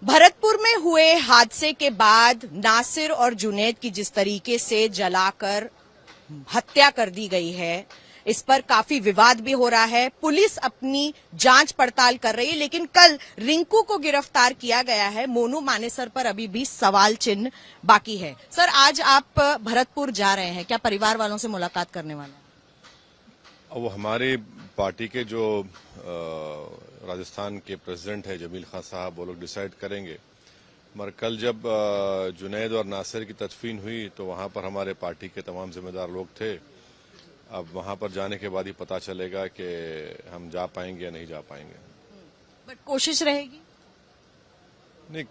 भरतपुर में हुए हादसे के बाद नासिर और जुनैद की जिस तरीके से जलाकर हत्या कर दी गई है, इस पर काफी विवाद भी हो रहा है। पुलिस अपनी जांच पड़ताल कर रही है, लेकिन कल रिंकू को गिरफ्तार किया गया है। मोनू मानेसर पर अभी भी सवाल चिन्ह बाकी है। सर, आज आप भरतपुर जा रहे हैं, क्या परिवार वालों से मुलाकात करने वाले हैं? वो हमारी पार्टी के जो राजस्थान के प्रेसिडेंट है जमील खान साहब, वो लोग डिसाइड करेंगे। मगर कल जब जुनैद और नासिर की तदफीन हुई तो वहां पर हमारे पार्टी के तमाम जिम्मेदार लोग थे। अब वहां पर जाने के बाद ही पता चलेगा कि हम जा पाएंगे या नहीं जा पाएंगे। बट कोशिश रहेगी? नहीं,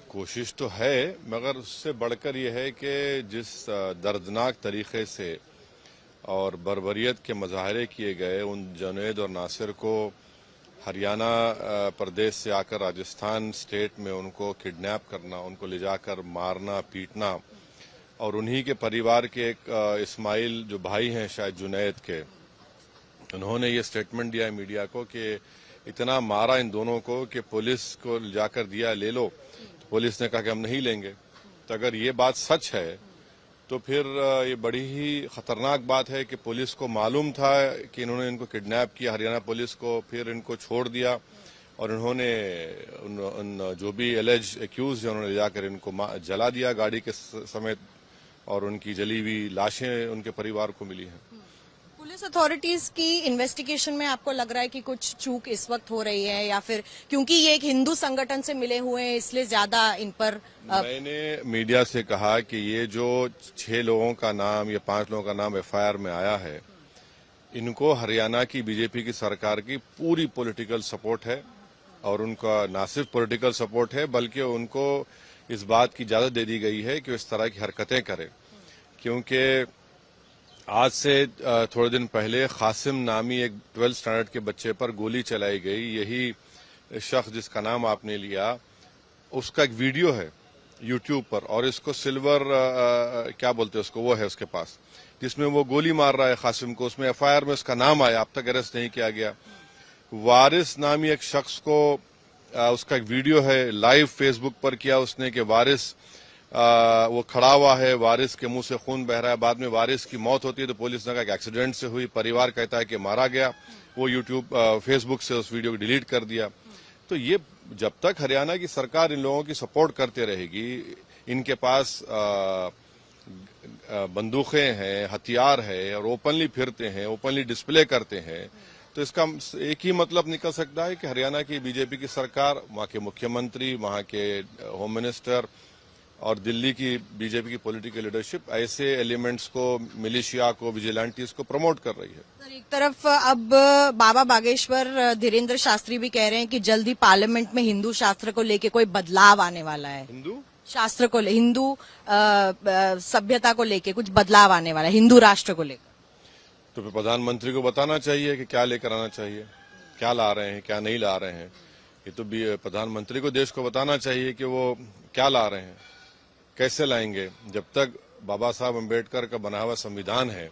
कोशिश तो है, मगर उससे बढ़कर यह है कि जिस दर्दनाक तरीके से और बर्बरियत के मुजाहरे किए गए, उन जुनैद और नासिर को हरियाणा प्रदेश से आकर राजस्थान स्टेट में उनको किडनैप करना, उनको ले जाकर मारना पीटना, और उन्हीं के परिवार के एक इस्माइल जो भाई हैं शायद जुनैद के, उन्होंने ये स्टेटमेंट दिया है मीडिया को कि इतना मारा इन दोनों को कि पुलिस को जाकर दिया ले लो, तो पुलिस ने कहा कि हम नहीं लेंगे। तो अगर ये बात सच है तो फिर ये बड़ी ही खतरनाक बात है कि पुलिस को मालूम था कि इन्होंने इनको किडनैप किया, हरियाणा पुलिस को, फिर इनको छोड़ दिया और इन्होंने उन जो भी एलिज एक्यूज है उन्होंने ले जाकर इनको जला दिया गाड़ी के समेत, और उनकी जली हुई लाशें उनके परिवार को मिली हैं। पुलिस अथॉरिटीज की इन्वेस्टिगेशन में आपको लग रहा है कि कुछ चूक इस वक्त हो रही है, या फिर क्योंकि ये एक हिंदू संगठन से मिले हुए हैं इसलिए ज्यादा इन पर मैंने मीडिया से कहा कि ये जो 6 लोगों का नाम या 5 लोगों का नाम एफआईआर में आया है, इनको हरियाणा की बीजेपी की सरकार की पूरी पॉलिटिकल सपोर्ट है, और उनका ना सिर्फ पॉलिटिकल सपोर्ट है बल्कि उनको इस बात की इजाजत दे दी गई है कि इस तरह की हरकतें करें। क्योंकि आज से थोड़े दिन पहले कासिम नामी एक 12th स्टैंडर्ड के बच्चे पर गोली चलाई गई। यही शख्स जिसका नाम आपने लिया, उसका एक वीडियो है यूट्यूब पर, और इसको सिल्वर क्या बोलते हैं उसको, वो है उसके पास, जिसमें वो गोली मार रहा है कासिम को। उसमें एफआईआर में उसका नाम आया, अब तक अरेस्ट नहीं किया गया। वारिस नामी एक शख्स को उसका एक वीडियो है लाइव फेसबुक पर किया उसने कि वारिस वो खड़ा हुआ है, वारिस के मुंह से खून बह रहा है। बाद में वारिस की मौत होती है तो पुलिस ने कहा कि एक्सीडेंट से हुई, परिवार कहता है कि मारा गया। वो यूट्यूब फेसबुक से उस वीडियो को डिलीट कर दिया। तो ये जब तक हरियाणा की सरकार इन लोगों की सपोर्ट करते रहेगी, इनके पास बंदूकें हैं, हथियार है, और ओपनली फिरते हैं, ओपनली डिस्प्ले करते हैं, तो इसका एक ही मतलब निकल सकता है कि हरियाणा की बीजेपी की सरकार, वहां के मुख्यमंत्री, वहां के होम मिनिस्टर और दिल्ली की बीजेपी की पॉलिटिकल लीडरशिप ऐसे एलिमेंट्स को, मिलिशिया को, विजिलेंटीज को प्रमोट कर रही है। सर, एक तरफ अब बाबा बागेश्वर धीरेन्द्र शास्त्री भी कह रहे हैं कि जल्दी पार्लियामेंट में हिंदू शास्त्र को लेके कोई बदलाव आने वाला है। हिंदू शास्त्र को, हिंदू सभ्यता को लेके कुछ बदलाव आने वाला है, हिंदू राष्ट्र को लेकर। तो फिर प्रधानमंत्री को बताना चाहिए कि क्या लेकर आना चाहिए, क्या ला रहे हैं, क्या नहीं ला रहे हैं। ये तो प्रधानमंत्री को, देश को बताना चाहिए कि वो क्या ला रहे हैं, कैसे लाएंगे। जब तक बाबा साहब अम्बेडकर का बना हुआ संविधान है,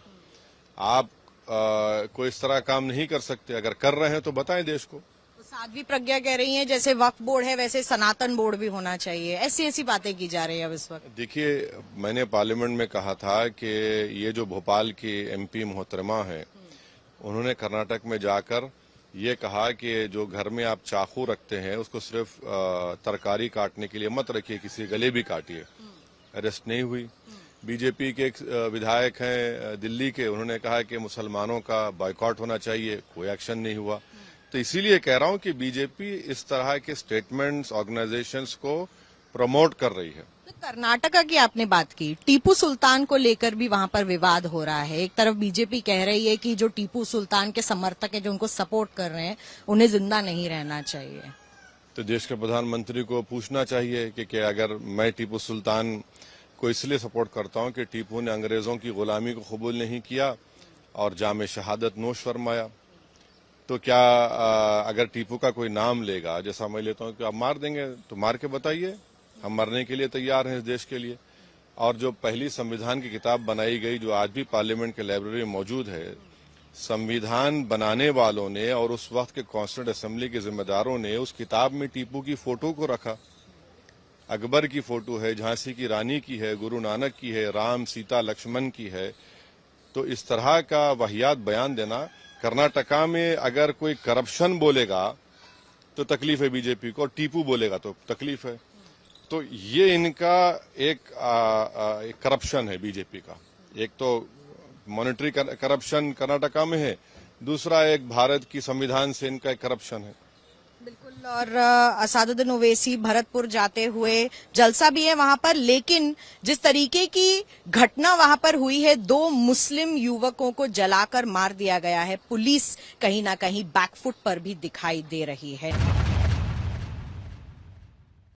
आप कोई इस तरह काम नहीं कर सकते। अगर कर रहे हैं तो बताएं देश को। तो साध्वी प्रज्ञा कह रही हैं जैसे वक्फ बोर्ड है वैसे सनातन बोर्ड भी होना चाहिए, ऐसी बातें की जा रही है अब इस वक्त। देखिए, मैंने पार्लियामेंट में कहा था कि ये जो भोपाल की एमपी मोहतरमा है, उन्होंने कर्नाटक में जाकर ये कहा कि जो घर में आप चाकू रखते हैं उसको सिर्फ तरकारी काटने के लिए मत रखिए, किसी गले भी काटिए। अरेस्ट नहीं हुई। बीजेपी के एक विधायक हैं दिल्ली के, उन्होंने कहा कि मुसलमानों का बॉयकॉट होना चाहिए, कोई एक्शन नहीं हुआ। तो इसीलिए कह रहा हूं कि बीजेपी इस तरह के स्टेटमेंट्स, ऑर्गेनाइजेशंस को प्रमोट कर रही है। तो कर्नाटका की आपने बात की, टीपू सुल्तान को लेकर भी वहां पर विवाद हो रहा है। एक तरफ बीजेपी कह रही है कि जो टीपू सुल्तान के समर्थक है, जो उनको सपोर्ट कर रहे हैं, उन्हें जिंदा नहीं रहना चाहिए। तो देश के प्रधानमंत्री को पूछना चाहिए कि अगर मैं टीपू सुल्तान को इसलिए सपोर्ट करता हूं कि टीपू ने अंग्रेजों की गुलामी को कबूल नहीं किया और जामे शहादत नोश फरमाया, तो क्या अगर टीपू का कोई नाम लेगा, जैसा मैं लेता हूं कि आप मार देंगे, तो मार के बताइए, हम मरने के लिए तैयार हैं इस देश के लिए। और जो पहली संविधान की किताब बनाई गई, जो आज भी पार्लियामेंट के लाइब्रेरी में मौजूद है, संविधान बनाने वालों ने और उस वक्त के कॉन्स्टिट्यूंट असेंबली के जिम्मेदारों ने उस किताब में टीपू की फोटो को रखा। अकबर की फोटो है, झांसी की रानी की है, गुरु नानक की है, राम सीता लक्ष्मण की है। तो इस तरह का वाहियात बयान देना, कर्नाटका में अगर कोई करप्शन बोलेगा तो तकलीफ है बीजेपी को, और टीपू बोलेगा तो तकलीफ है। तो ये इनका एक करप्शन है बीजेपी का। एक तो मॉनेटरी करप्शन कर्नाटका में है, दूसरा एक भारत की संविधान से इनका एक करप्शन है। बिल्कुल। और असादुद्दीन ओवैसी भरतपुर जाते हुए जलसा भी है वहां पर, लेकिन जिस तरीके की घटना वहां पर हुई है, 2 मुस्लिम युवकों को जलाकर मार दिया गया है, पुलिस कहीं ना कहीं बैकफुट पर भी दिखाई दे रही है।